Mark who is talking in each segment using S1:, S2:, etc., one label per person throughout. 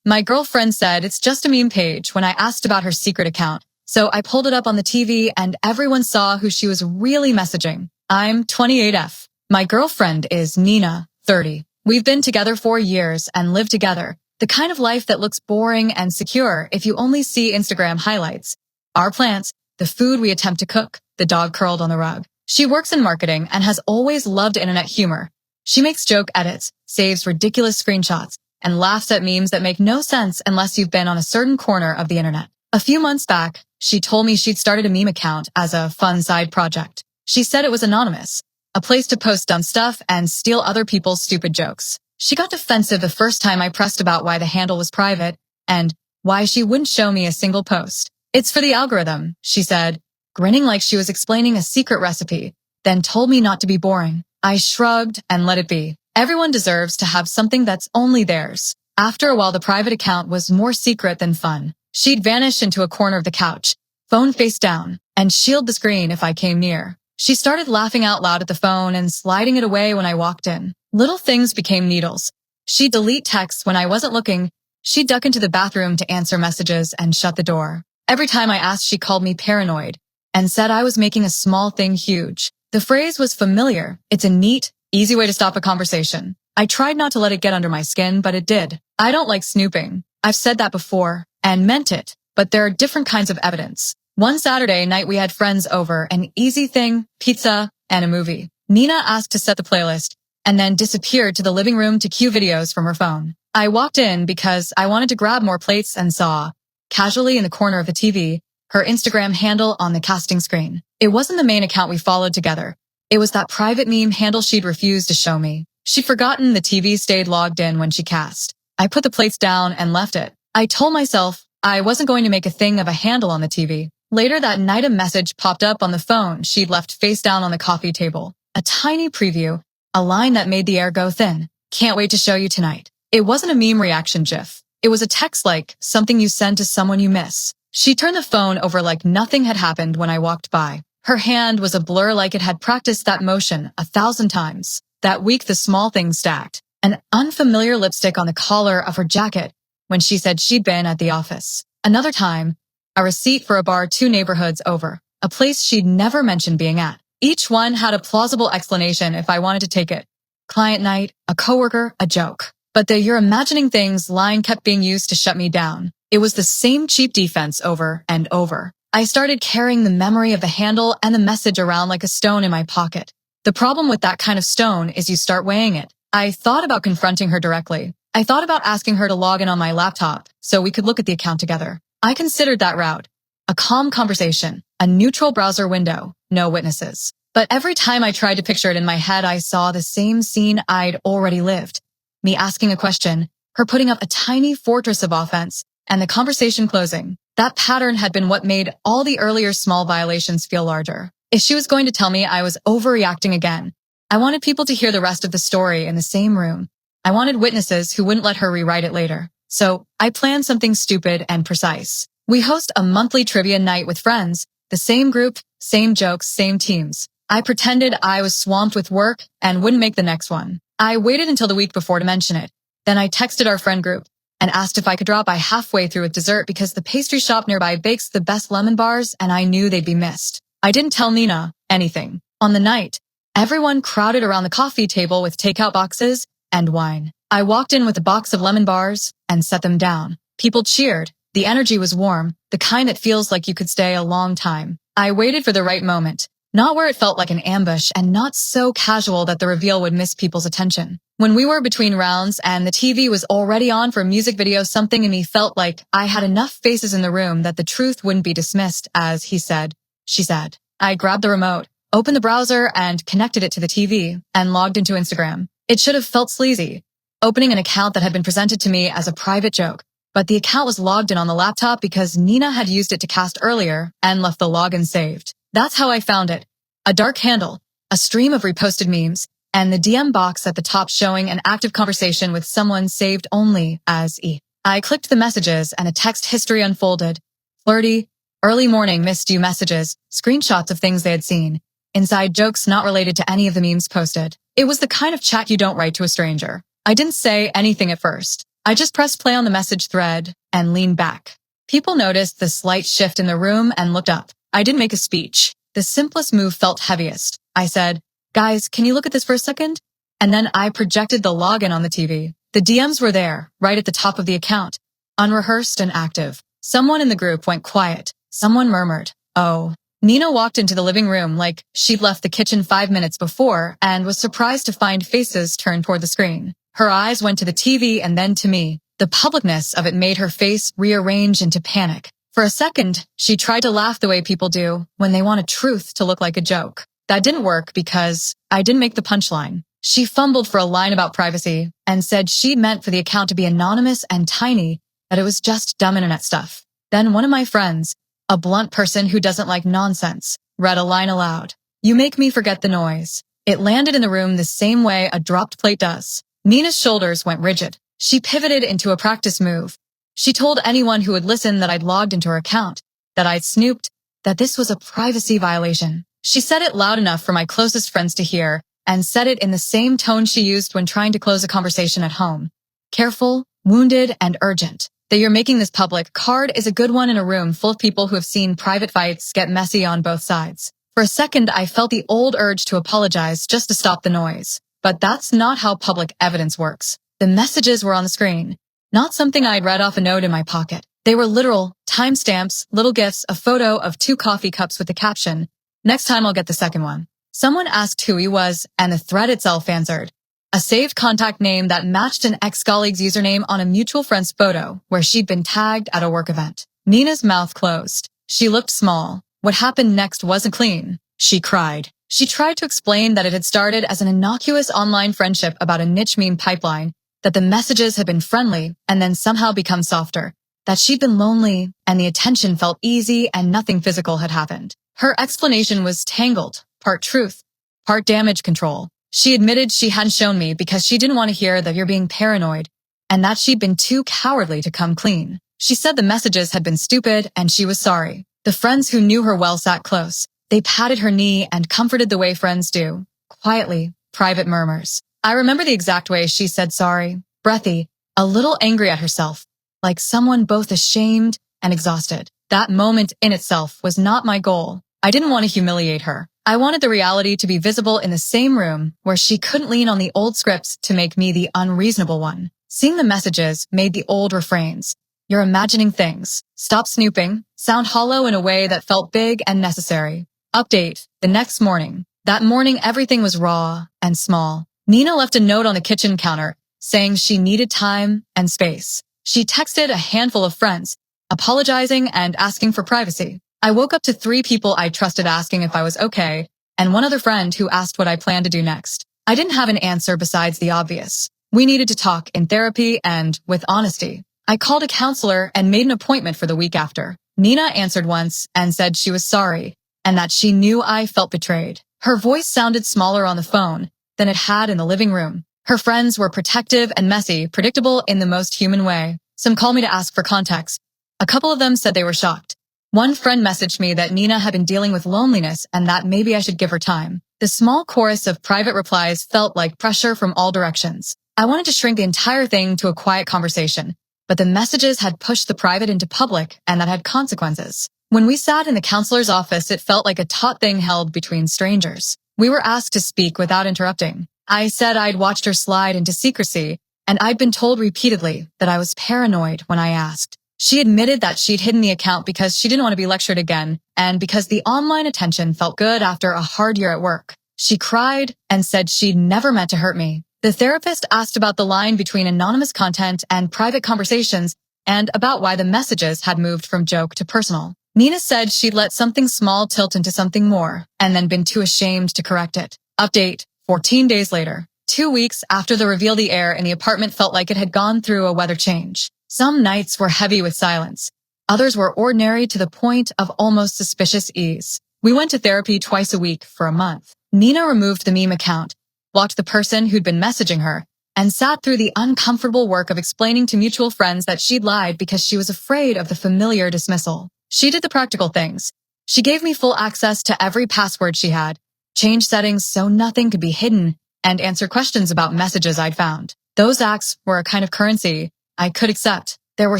S1: My girlfriend said it's just a meme page when I asked about her secret account. So I pulled it up on the TV and everyone saw who she was really messaging. I'm 28F. My girlfriend is Nina, 30. We've been together 4 years and live together. The kind of life that looks boring and secure if you only see Instagram highlights. Our plants, the food we attempt to cook, the dog curled on the rug. She works in marketing and has always loved internet humor. She makes joke edits, saves ridiculous screenshots, and laughs at memes that make no sense unless you've been on a certain corner of the internet. A few months back, she told me she'd started a meme account as a fun side project. She said it was anonymous, a place to post dumb stuff and steal other people's stupid jokes. She got defensive the first time I pressed about why the handle was private and why she wouldn't show me a single post. It's for the algorithm, she said, grinning like she was explaining a secret recipe, then told me not to be boring. I shrugged and let it be. Everyone deserves to have something that's only theirs. After a while, the private account was more secret than fun. She'd vanish into a corner of the couch, phone face down, and shield the screen if I came near. She started laughing out loud at the phone and sliding it away when I walked in. Little things became needles. She'd delete texts when I wasn't looking. She'd duck into the bathroom to answer messages and shut the door. Every time I asked, she called me paranoid and said I was making a small thing huge. The phrase was familiar. It's a neat, easy way to stop a conversation. I tried not to let it get under my skin, but it did. I don't like snooping. I've said that before and meant it, but there are different kinds of evidence. One Saturday night we had friends over, an easy thing, pizza, and a movie. Nina asked to set the playlist and then disappeared to the living room to cue videos from her phone. I walked in because I wanted to grab more plates and saw, casually in the corner of the TV, her Instagram handle on the casting screen. It wasn't the main account we followed together. It was that private meme handle she'd refused to show me. She'd forgotten the TV stayed logged in when she cast. I put the plates down and left it. I told myself I wasn't going to make a thing of a handle on the TV. Later that night, a message popped up on the phone she'd left face down on the coffee table. A tiny preview, a line that made the air go thin. Can't wait to show you tonight. It wasn't a meme reaction gif. It was a text like something you send to someone you miss. She turned the phone over like nothing had happened when I walked by. Her hand was a blur like it had practiced that motion 1,000 times. That week, the small things stacked. An unfamiliar lipstick on the collar of her jacket when she said she'd been at the office. Another time, a receipt for a bar 2 neighborhoods over, a place she'd never mentioned being at. Each one had a plausible explanation if I wanted to take it. Client night, a coworker, a joke. But the "you're imagining things" line kept being used to shut me down. It was the same cheap defense over and over. I started carrying the memory of the handle and the message around like a stone in my pocket. The problem with that kind of stone is you start weighing it. I thought about confronting her directly. I thought about asking her to log in on my laptop so we could look at the account together. I considered that route. A calm conversation, a neutral browser window, no witnesses. But every time I tried to picture it in my head, I saw the same scene I'd already lived. Me asking a question, her putting up a tiny fortress of offense, and the conversation closing. That pattern had been what made all the earlier small violations feel larger. If she was going to tell me I was overreacting again, I wanted people to hear the rest of the story in the same room. I wanted witnesses who wouldn't let her rewrite it later. So I planned something stupid and precise. We host a monthly trivia night with friends, the same group, same jokes, same teams. I pretended I was swamped with work and wouldn't make the next one. I waited until the week before to mention it. Then I texted our friend group and asked if I could drop by halfway through with dessert because the pastry shop nearby bakes the best lemon bars and I knew they'd be missed. I didn't tell Nina anything. On the night, everyone crowded around the coffee table with takeout boxes and wine. I walked in with a box of lemon bars and set them down. People cheered. The energy was warm, the kind that feels like you could stay a long time. I waited for the right moment, not where it felt like an ambush and not so casual that the reveal would miss people's attention. When we were between rounds and the TV was already on for a music video, something in me felt like I had enough faces in the room that the truth wouldn't be dismissed as he said, she said. I grabbed the remote, opened the browser and connected it to the TV and logged into Instagram. It should have felt sleazy, opening an account that had been presented to me as a private joke. But the account was logged in on the laptop because Nina had used it to cast earlier and left the login saved. That's how I found it. A dark handle, a stream of reposted memes, and the DM box at the top showing an active conversation with someone saved only as E. I clicked the messages and a text history unfolded. Flirty, early morning missed you messages, screenshots of things they had seen, inside jokes not related to any of the memes posted. It was the kind of chat you don't write to a stranger. I didn't say anything at first. I just pressed play on the message thread and leaned back. People noticed the slight shift in the room and looked up. I didn't make a speech. The simplest move felt heaviest. I said, "Guys, can you look at this for a second?" And then I projected the login on the TV. The DMs were there, right at the top of the account, unrehearsed and active. Someone in the group went quiet. Someone murmured, "Oh." Nina walked into the living room like she'd left the kitchen 5 minutes before and was surprised to find faces turned toward the screen. Her eyes went to the TV and then to me. The publicness of it made her face rearrange into panic. For a second, she tried to laugh the way people do when they want a truth to look like a joke. That didn't work because I didn't make the punchline. She fumbled for a line about privacy and said she'd meant for the account to be anonymous and tiny, that it was just dumb internet stuff. Then one of my friends, a blunt person who doesn't like nonsense, read a line aloud. "You make me forget the noise." It landed in the room the same way a dropped plate does. Nina's shoulders went rigid. She pivoted into a practice move. She told anyone who would listen that I'd logged into her account, that I'd snooped, that this was a privacy violation. She said it loud enough for my closest friends to hear, and said it in the same tone she used when trying to close a conversation at home. "Careful, wounded, and urgent. That you're making this public card is a good one in a room full of people who have seen private fights get messy on both sides." For a second, I felt the old urge to apologize just to stop the noise. But that's not how public evidence works. The messages were on the screen, not something I'd read off a note in my pocket. They were literal, timestamps, little gifs, a photo of 2 coffee cups with the caption, "Next time I'll get the second one." Someone asked who he was, and the thread itself answered. A saved contact name that matched an ex-colleague's username on a mutual friend's photo, where she'd been tagged at a work event. Nina's mouth closed. She looked small. What happened next wasn't clean. She cried. She tried to explain that it had started as an innocuous online friendship about a niche meme pipeline, that the messages had been friendly and then somehow become softer, that she'd been lonely and the attention felt easy and nothing physical had happened. Her explanation was tangled, part truth, part damage control. She admitted she hadn't shown me because she didn't want to hear that you're being paranoid and that she'd been too cowardly to come clean. She said the messages had been stupid and she was sorry. The friends who knew her well sat close. They patted her knee and comforted the way friends do. Quietly, private murmurs. I remember the exact way she said sorry, breathy, a little angry at herself, like someone both ashamed and exhausted. That moment in itself was not my goal. I didn't want to humiliate her. I wanted the reality to be visible in the same room where she couldn't lean on the old scripts to make me the unreasonable one. Seeing the messages made the old refrains. "You're imagining things. Stop snooping," sound hollow in a way that felt big and necessary. Update. The next morning. That morning everything was raw and small. Nina left a note on the kitchen counter saying she needed time and space. She texted a handful of friends, apologizing and asking for privacy. I woke up to 3 people I trusted asking if I was okay, and one other friend who asked what I planned to do next. I didn't have an answer besides the obvious. We needed to talk in therapy and with honesty. I called a counselor and made an appointment for the week after. Nina answered once and said she was sorry, and that she knew I felt betrayed. Her voice sounded smaller on the phone than it had in the living room. Her friends were protective and messy, predictable in the most human way. Some called me to ask for context. A couple of them said they were shocked. One friend messaged me that Nina had been dealing with loneliness and that maybe I should give her time. The small chorus of private replies felt like pressure from all directions. I wanted to shrink the entire thing to a quiet conversation, but the messages had pushed the private into public, and that had consequences. When we sat in the counselor's office, it felt like a taut thing held between strangers. We were asked to speak without interrupting. I said I'd watched her slide into secrecy, and I'd been told repeatedly that I was paranoid when I asked. She admitted that she'd hidden the account because she didn't want to be lectured again, and because the online attention felt good after a hard year at work. She cried and said she'd never meant to hurt me. The therapist asked about the line between anonymous content and private conversations, and about why the messages had moved from joke to personal. Nina said she'd let something small tilt into something more, and then been too ashamed to correct it. Update. 14 days later. 2 weeks after the reveal, the air in the apartment felt like it had gone through a weather change. Some nights were heavy with silence. Others were ordinary to the point of almost suspicious ease. We went to therapy twice a week for a month. Nina removed the meme account, blocked the person who'd been messaging her, and sat through the uncomfortable work of explaining to mutual friends that she'd lied because she was afraid of the familiar dismissal. She did the practical things. She gave me full access to every password she had, changed settings so nothing could be hidden, and answered questions about messages I'd found. Those acts were a kind of currency I could accept. There were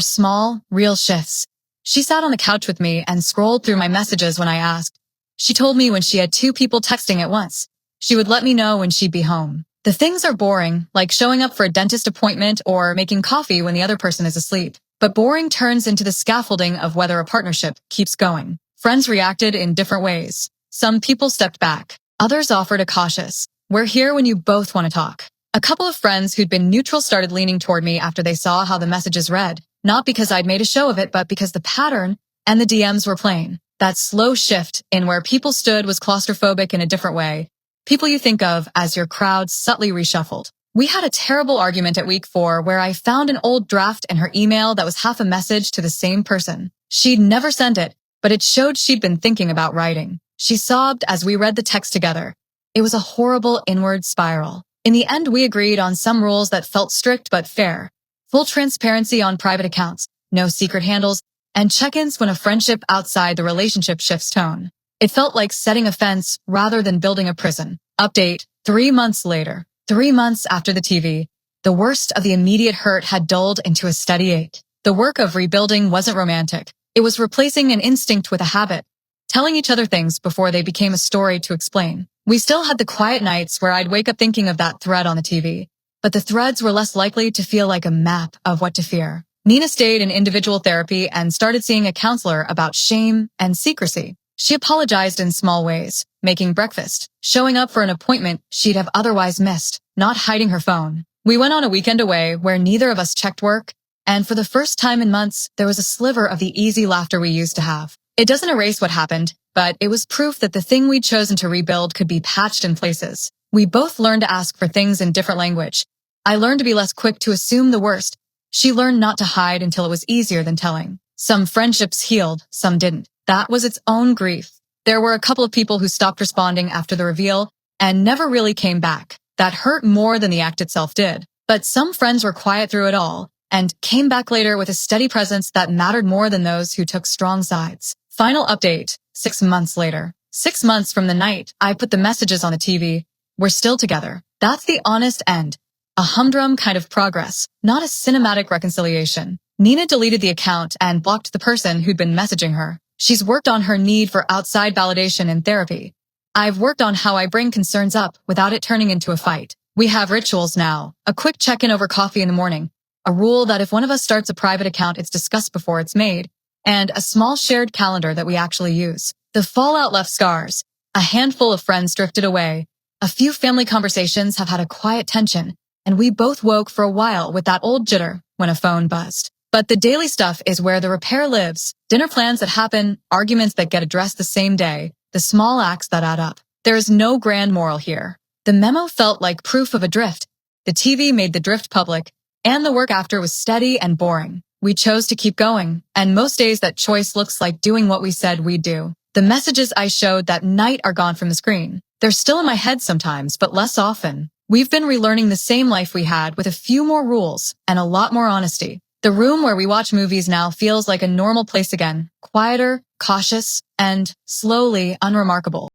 S1: small, real shifts. She sat on the couch with me and scrolled through my messages when I asked. She told me when she had two people texting at once. She would let me know when she'd be home. The things are boring, like showing up for a dentist appointment or making coffee when the other person is asleep. But boring turns into the scaffolding of whether a partnership keeps going. Friends reacted in different ways. Some people stepped back. Others offered a cautious, "We're here when you both want to talk." A couple of friends who'd been neutral started leaning toward me after they saw how the messages read, not because I'd made a show of it, but because the pattern and the DMs were plain. That slow shift in where people stood was claustrophobic in a different way. People you think of as your crowd subtly reshuffled. We had a terrible argument at week 4 where I found an old draft in her email that was half a message to the same person. She'd never sent it, but it showed she'd been thinking about writing. She sobbed as we read the text together. It was a horrible inward spiral. In the end, we agreed on some rules that felt strict but fair. Full transparency on private accounts, no secret handles, and check-ins when a friendship outside the relationship shifts tone. It felt like setting a fence rather than building a prison. Update, 3 months later. 3 months after the TV, the worst of the immediate hurt had dulled into a steady ache. The work of rebuilding wasn't romantic. It was replacing an instinct with a habit, telling each other things before they became a story to explain. We still had the quiet nights where I'd wake up thinking of that thread on the TV, but the threads were less likely to feel like a map of what to fear. Nina stayed in individual therapy and started seeing a counselor about shame and secrecy. She apologized in small ways, making breakfast, showing up for an appointment she'd have otherwise missed, not hiding her phone. We went on a weekend away where neither of us checked work, and for the first time in months, there was a sliver of the easy laughter we used to have. It doesn't erase what happened, but it was proof that the thing we'd chosen to rebuild could be patched in places. We both learned to ask for things in different language. I learned to be less quick to assume the worst. She learned not to hide until it was easier than telling. Some friendships healed, some didn't. That was its own grief. There were a couple of people who stopped responding after the reveal and never really came back. That hurt more than the act itself did. But some friends were quiet through it all and came back later with a steady presence that mattered more than those who took strong sides. Final update, 6 months later. 6 months from the night I put the messages on the TV. We're still together. That's the honest end. A humdrum kind of progress, not a cinematic reconciliation. Nina deleted the account and blocked the person who'd been messaging her. She's worked on her need for outside validation in therapy. I've worked on how I bring concerns up without it turning into a fight. We have rituals now. A quick check-in over coffee in the morning. A rule that if one of us starts a private account, it's discussed before it's made. And a small shared calendar that we actually use. The fallout left scars. A handful of friends drifted away. A few family conversations have had a quiet tension. And we both woke for a while with that old jitter when a phone buzzed. But the daily stuff is where the repair lives. Dinner plans that happen, arguments that get addressed the same day, the small acts that add up. There is no grand moral here. The memo felt like proof of a drift. The TV made the drift public, and the work after was steady and boring. We chose to keep going, and most days that choice looks like doing what we said we'd do. The messages I showed that night are gone from the screen. They're still in my head sometimes, but less often. We've been relearning the same life we had with a few more rules and a lot more honesty. The room where we watch movies now feels like a normal place again, quieter, cautious, and slowly unremarkable.